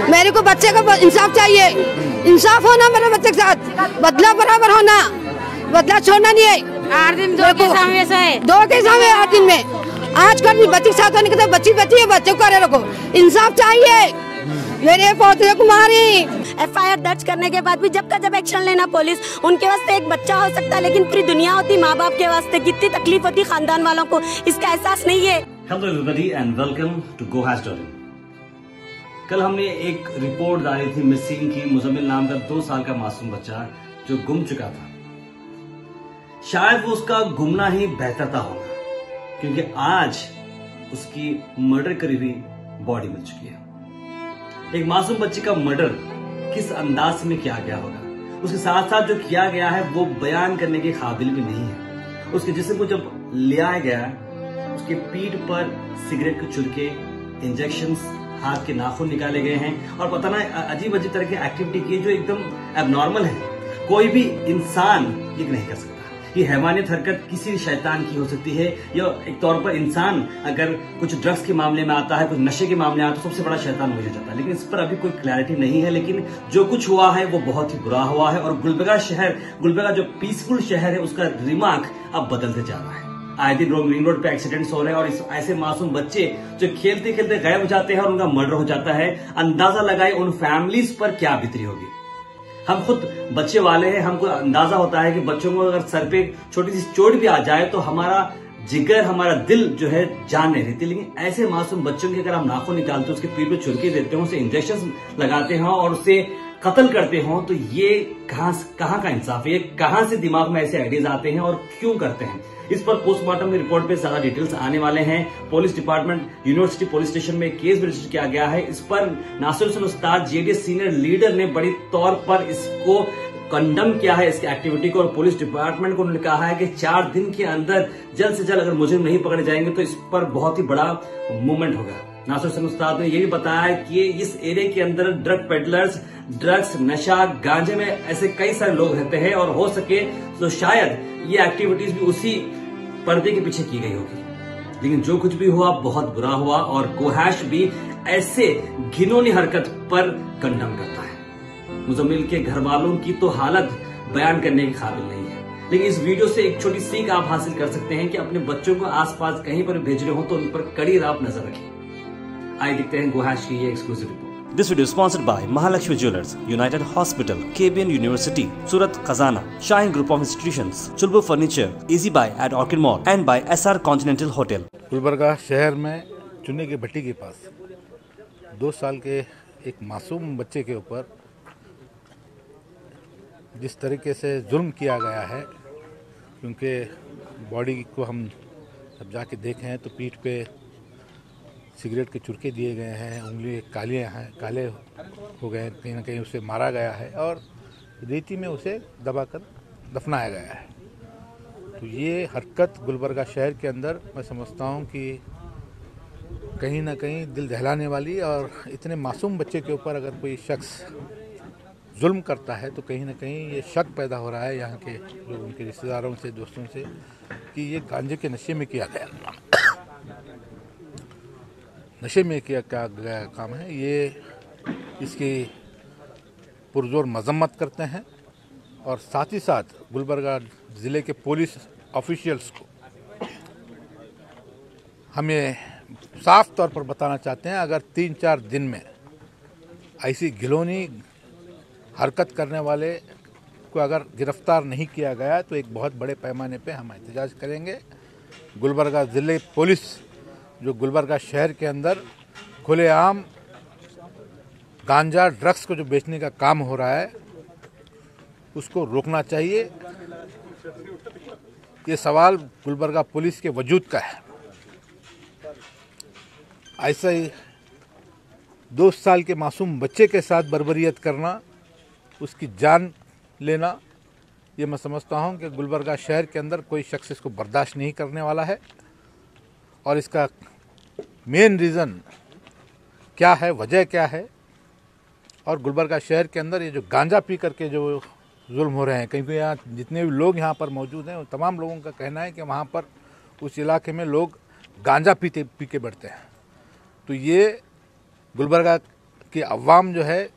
मेरे को बच्चे को इंसाफ चाहिए, इंसाफ होना मेरे बच्चे के साथ, बदला बराबर होना, बदला छोड़ना नहीं है। 8 दिन 2 केस है, 2 केस हमें 8 दिन में। आज कल भी बच्ची के साथ होने के तो बच्ची है, बच्चों को रखो, इंसाफ चाहिए। मेरे पोते कुमारी FIR दर्ज करने के बाद भी जब का जब एक्शन लेना पुलिस, उनके वास्ते एक बच्चा हो सकता है लेकिन पूरी दुनिया होती माँ बाप के वास्ते, कितनी तकलीफ होती खानदान वालों को, इसका एहसास नहीं है। Hello everybody and welcome to go hash story. कल हमने एक रिपोर्ट डाली थी मिसिंग की, मुजम्मिल नाम का 2 साल का मासूम बच्चा जो गुम चुका था। शायद वो उसका गुमना ही बेहतर था होगा, क्योंकि आज उसकी मर्डर करी हुई बॉडी मिल चुकी है। एक मासूम बच्चे का मर्डर किस अंदाज में किया गया होगा, उसके साथ साथ जो किया गया है वो बयान करने के काबिल भी नहीं है। उसके जिस्म को जब लिया गया, उसके पीठ पर सिगरेट के चुरके, इंजेक्शंस, हाथ के नाखून निकाले गए हैं और पता ना अजीब अजीब तरह की एक्टिविटी की जो एकदम एबनॉर्मल है। कोई भी इंसान ये नहीं कर सकता। ये हैवानियत हरकत किसी शैतान की हो सकती है, या एक तौर पर इंसान अगर कुछ ड्रग्स के मामले में आता है, कुछ नशे के मामले आता है तो सबसे बड़ा शैतान हो जाता है। लेकिन इस पर अभी कोई क्लैरिटी नहीं है। लेकिन जो कुछ हुआ है वो बहुत ही बुरा हुआ है और गुलबर्गा जो पीसफुल शहर है उसका दिमाग अब बदलते जा रहा है। आए दिन रिंग रोड पे एक्सीडेंट्स हो रहे हैं और ऐसे मासूम बच्चे जो खेलते खेलते गायब हो जाते हैं और उनका मर्डर हो जाता है। अंदाजा लगाए उन फैमिलीज पर क्या बीतती होगी। हम खुद बच्चे वाले हैं, हमको अंदाजा होता है कि बच्चों को अगर सर पे छोटी सी चोट भी आ जाए तो हमारा जिगर, हमारा दिल जो है जान नहीं देती। लेकिन ऐसे मासूम बच्चों के अगर हम नाखून निकालते हो, उसके पीठ पे छुरके देते हो, उसे इंजेक्शन लगाते हो और उसे कत्ल करते हो, तो ये कहां का इंसाफ है? ये कहां से दिमाग में ऐसे आइडियाज आते हैं और क्यों करते हैं? इस पर पोस्टमार्टम की रिपोर्ट पे ज्यादा डिटेल्स आने वाले हैं। Police department university police station में केस भी रजिस्टर किया गया है। इस पर नासिर हुसैन उस्ताद जेडीएस सीनियर लीडर ने बड़ी तौर पर इसको कंडम किया है, इसकी एक्टिविटी को, और पुलिस डिपार्टमेंट को उन्होंने कहा है कि 4 दिन के अंदर जल्द से जल्द अगर मुजरिम नहीं पकड़े जाएंगे तो इस पर बहुत ही बड़ा मूवमेंट होगा। नासिर हुसैन उस्ताद ने यह भी बताया है कि इस एरिया के अंदर ड्रग पेडलर्स, ड्रग्स, नशा, गांजे में ऐसे कई सारे लोग रहते हैं और हो सके तो शायद ये एक्टिविटीज भी उसी पर्दे के पीछे की गई होगी। लेकिन जो कुछ भी हुआ बहुत बुरा हुआ और गोहैश भी ऐसे घिनौनी हरकत पर कंडम करता है। मुजम्मिल के घर वालों की तो हालत बयान करने के काबिल नहीं है। लेकिन इस वीडियो से एक छोटी सीख आप हासिल कर सकते हैं कि अपने बच्चों को आसपास कहीं पर भेज रहे हो तो उन पर कड़ी आप नजर रखें। आइए देखते हैं गोहैश की ये exclusive report. This video is sponsored by Mahalakshmi Jewelers, United Hospital, KBN University, Surat Khazana, Shine Group of Institutions, Chulbur Furniture, Easy Buy at Orchid Mall and by SR Continental Hotel. Gulbarga शहर में चुन्नी की भट्टी के पास 2 साल के एक मासूम बच्चे के ऊपर जिस तरीके से जुल्म किया गया है, क्योंकि बॉडी को हम जब जाके देखे हैं तो पीठ पे सिगरेट के चुरके दिए गए हैं, उंगली काले हो गए हैं, कहीं ना कहीं उसे मारा गया है और रेती में उसे दबाकर दफनाया गया है। तो ये हरकत गुलबर्गा शहर के अंदर मैं समझता हूँ कि कहीं ना कहीं दिल दहलाने वाली, और इतने मासूम बच्चे के ऊपर अगर कोई शख्स जुल्म करता है तो कहीं ना कहीं ये शक पैदा हो रहा है यहाँ के जो उनके रिश्तेदारों से, दोस्तों से, कि ये गांजे के नशे में किया गया गया काम है। ये इसकी पुरजोर मजम्मत करते हैं और साथ ही साथ गुलबर्गा ज़िले के पुलिस ऑफिशियल्स को हमें साफ तौर पर बताना चाहते हैं, अगर 3-4 दिन में ऐसी घिनौनी हरकत करने वाले को अगर गिरफ्तार नहीं किया गया तो एक बहुत बड़े पैमाने पे हम एहतजाज करेंगे। गुलबर्गा ज़िले पुलिस जो गुलबर्गा शहर के अंदर खुलेआम गांजा, ड्रग्स को जो बेचने का काम हो रहा है उसको रोकना चाहिए। ये सवाल गुलबर्गा पुलिस के वजूद का है। ऐसा ही 2 साल के मासूम बच्चे के साथ बर्बरियत करना, उसकी जान लेना, ये मैं समझता हूँ कि गुलबर्गा शहर के अंदर कोई शख्स इसको बर्दाश्त नहीं करने वाला है। और इसका मेन रीज़न क्या है, वजह क्या है, और गुलबर्गा शहर के अंदर ये जो गांजा पी करके जो जुल्म हो रहे हैं, क्योंकि यहाँ जितने भी लोग यहाँ पर मौजूद हैं उन तमाम लोगों का कहना है कि वहाँ पर उस इलाके में लोग गांजा पी के बढ़ते हैं। तो ये गुलबर्गा कि अवाम जो है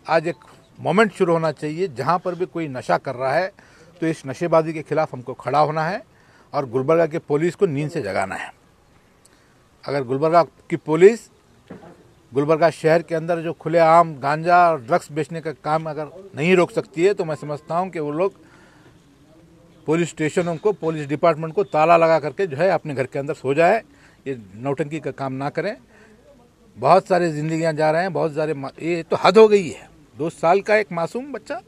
आज एक मोमेंट शुरू होना चाहिए, जहाँ पर भी कोई नशा कर रहा है तो इस नशेबाजी के खिलाफ हमको खड़ा होना है और गुलबर्गा के पुलिस को नींद से जगाना है। अगर गुलबर्गा की पुलिस गुलबर्गा शहर के अंदर जो खुलेआम गांजा और ड्रग्स बेचने का काम अगर नहीं रोक सकती है तो मैं समझता हूं कि वो लोग पुलिस स्टेशनों को, पुलिस डिपार्टमेंट को ताला लगा करके जो है अपने घर के अंदर सो जाए। ये नौटंकी का काम ना करें। बहुत सारे जिंदगियां जा रहे हैं, बहुत सारे, ये तो हद हो गई है। 2 साल का एक मासूम बच्चा,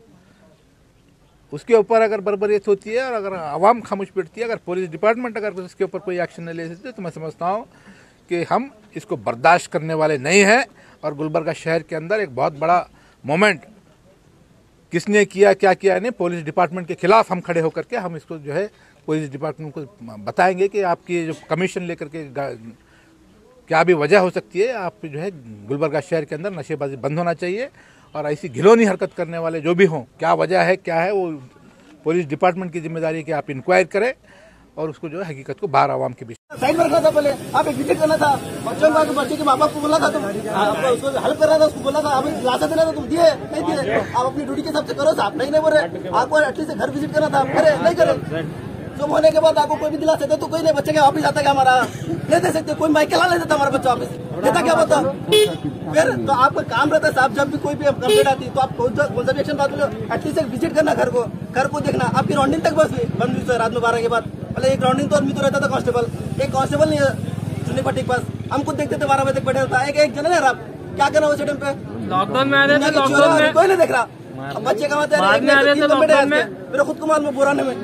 उसके ऊपर अगर बर्बरियत होती है और अगर आवाम खामोश बैठती है, अगर पुलिस डिपार्टमेंट अगर इसके ऊपर कोई एक्शन नहीं ले सकते तो मैं समझता हूँ कि हम इसको बर्दाश्त करने वाले नहीं हैं। और गुलबर्गा शहर के अंदर एक बहुत बड़ा मोमेंट किसने किया, क्या किया नहीं, पुलिस डिपार्टमेंट के खिलाफ हम खड़े होकर के हम इसको जो है पुलिस डिपार्टमेंट को बताएंगे कि आपकी जो कमीशन लेकर के क्या भी वजह हो सकती है। आप जो है गुलबर्गा शहर के अंदर नशेबाजी बंद होना चाहिए और ऐसी घिनौनी हरकत करने वाले जो भी हों, क्या वजह है, क्या है, वो पुलिस डिपार्टमेंट की जिम्मेदारी है कि आप इंक्वायर करें और उसको जो है हकीकत को बाहर आवाम के बीच साइड में रखना था। पहले आप एक विजिट करना था, बच्चों को, बच्चे के माँ बाप को बोला था, तुम उसको हेल्प करना था, उसको बोला था, आप लाशा देना था, तुम दिए नहीं दिए? आप अपनी ड्यूटी के हिसाब से करो साहब, नहीं बोल रहे। आपको एटलीस्ट घर विजिट करना था, करे नहीं करे। जो होने के बाद आपको कोई भी दिला सकते तो कोई नहीं, बच्चे के वापिस आता क्या हमारा नहीं दे सकते, कोई माइक ला ले देता हमारा बच्चा वापिस देता क्या बता। फिर तो आपका काम रहता है साहब, जब भी कोई भी कंप्लेंट आती तो आप कौन सा भी एक्शन बात लो, एटलीस्ट एक विजिट करना घर को देखना। आपकी राउंडिंग तक बस बंद हुई रात में 12 के बाद। पहले एक राउंडिंग तो आदमी तो रहता था कांस्टेबल, एक कांस्टेबल नहीं है चुनी पट्टी के पास, हम खुद देखते थे 12 बजे तक बैठे रहता है। एक जन है आप क्या करना उस टाइम पे, लॉकडाउन में कोई नहीं देख रहा। बच्चे का मेरे खुद को मालूम बुराने में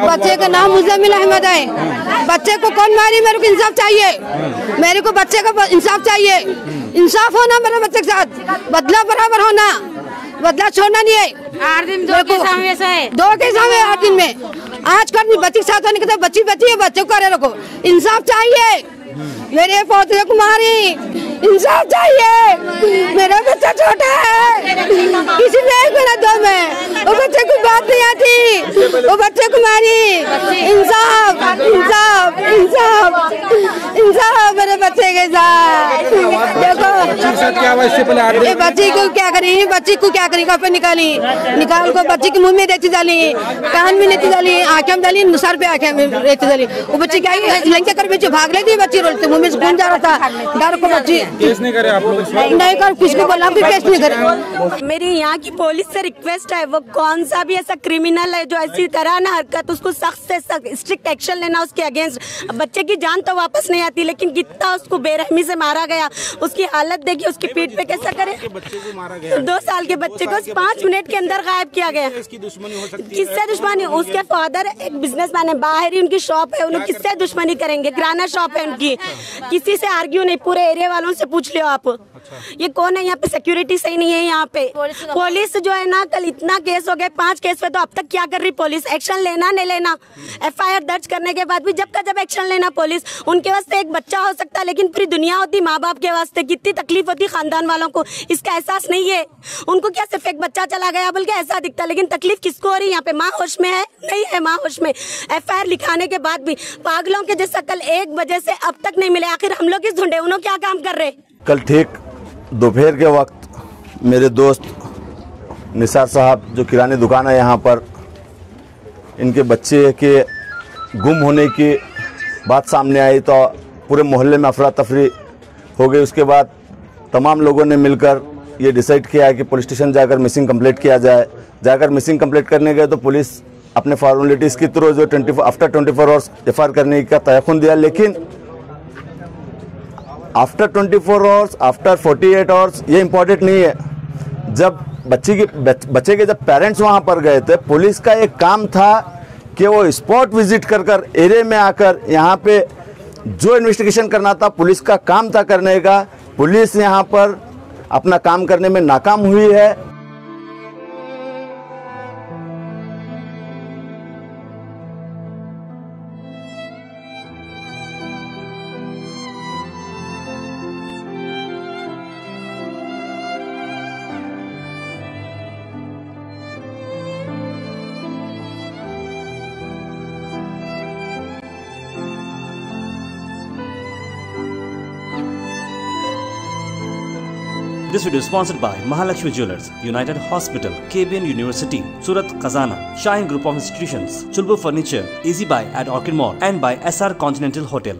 बच्चे का नाम मुजम्मिल अहमद है। बच्चे को कौन मारी, मेरे को इंसाफ चाहिए, मेरे को बच्चे का इंसाफ चाहिए। इंसाफ होना मेरे बच्चे के साथ, बदला बराबर होना, बदला छोड़ना नहीं है। 8 दिन 2 केस हमेशा है, 2 केस हमें 8 दिन में। आज कल बच्ची के साथ होने के बच्ची है, बच्चों को करे रखो। इंसाफ चाहिए, मेरे पोते को मारी, इंसाफ चाहिए। मेरा बच्चा छोटा है, किसी ने एक मिनट दो में, वो बच्चे को बात नहीं आती, वो बच्चे को मारी। इंसाफ इंसाफ इंसाफ इंसाफ मेरे बच्चे के साथ। देखो ये बच्ची को क्या करी, बच्ची को क्या करी, कपड़े निकाल को बच्ची के मुंह में रेती डाली, कान में रेती डाली, आँखें में डाली, सर पे आँखें में रेती डाली। वो बच्ची क्या लंके कर बच्चे भाग लेती, बच्ची रोलते मुंह में से खून जा रहा था, डर को बच्ची केस नहीं करे आप लोग? नहीं कर, किसको बोला भी केस नहीं करे। मेरी यहाँ की पुलिस से रिक्वेस्ट है, वो कौन सा भी ऐसा क्रिमिनल है जो ऐसी करा ना हरकत, उसको सख्त से सख्त स्ट्रिक्ट एक्शन लेना उसके अगेंस्ट। बच्चे की जान तो वापस नहीं आती, लेकिन कितना उसको बेरहमी से मारा गया, उसकी हालत देखिए, उसकी पीठ पे कैसा करे। बच्चे को मारा गया, 2 साल के बच्चे को 5 मिनट के अंदर गायब किया गया। इसकी दुश्मनी हो सकती है? किससे दुश्मनी? उसके फादर एक बिजनेसमैन है, बाहर ही उनकी शॉप है, उन्हें किससे दुश्मनी करेंगे? किराना शॉप है उनकी, किसी से आर्ग्यू नहीं, पूरे एरिया वालों से पूछ लियो आप। ये कौन है यहाँ पे? सिक्योरिटी सही नहीं है यहाँ पे। पुलिस जो है ना, कल इतना केस हो गए, 5 केस पे, तो अब तक क्या कर रही पुलिस? एक्शन लेना नहीं लेना? FIR दर्ज करने के बाद भी जब का जब एक्शन लेना पुलिस, उनके वास्ते एक बच्चा हो सकता है लेकिन पूरी दुनिया होती माँ बाप के वास्ते। कितनी तकलीफ होती खानदान वालों को, इसका एहसास नहीं है उनको। क्या सिर्फ एक बच्चा चला गया बोल के ऐसा दिखता, लेकिन तकलीफ किसको हो रही है यहाँ पे? माँ होश में है? नहीं है माँ होश में। FIR लिखाने के बाद भी पागलों के जैसा कल 1 बजे से अब तक नहीं मिले। आखिर हम लोग किस ढूंढे, उन्होंने क्या काम कर रहे? कल ठीक दोपहर के वक्त मेरे दोस्त निसार साहब जो किराने दुकान है यहाँ पर, इनके बच्चे के गुम होने की बात सामने आई तो पूरे मोहल्ले में अफरा तफरी हो गई। उसके बाद तमाम लोगों ने मिलकर ये डिसाइड किया कि पुलिस स्टेशन जाकर मिसिंग कंप्लेंट किया जाए। जाकर मिसिंग कंप्लेंट करने गए तो पुलिस अपने फॉर्मेलिटीज़ के थ्रू जो आफ्टर 24 आवर्स FIR करने का तयखुन दिया, लेकिन आफ्टर 24 आवर्स, आफ्टर 48 आवर्स ये इम्पोर्टेंट नहीं है। जब बच्चे के जब पेरेंट्स वहाँ पर गए थे, पुलिस का एक काम था कि वो स्पॉट विजिट कर एरिया में आकर यहाँ पे जो इन्वेस्टिगेशन करना था पुलिस का काम था करने का। पुलिस यहाँ पर अपना काम करने में नाकाम हुई है। This video is sponsored by Mahalakshmi Jewelers, United Hospital, KBN University, Surat Khazana, Shine Group of Institutions, Chulbur Furniture, Easy Buy at Orchid Mall, and by SR Continental Hotel.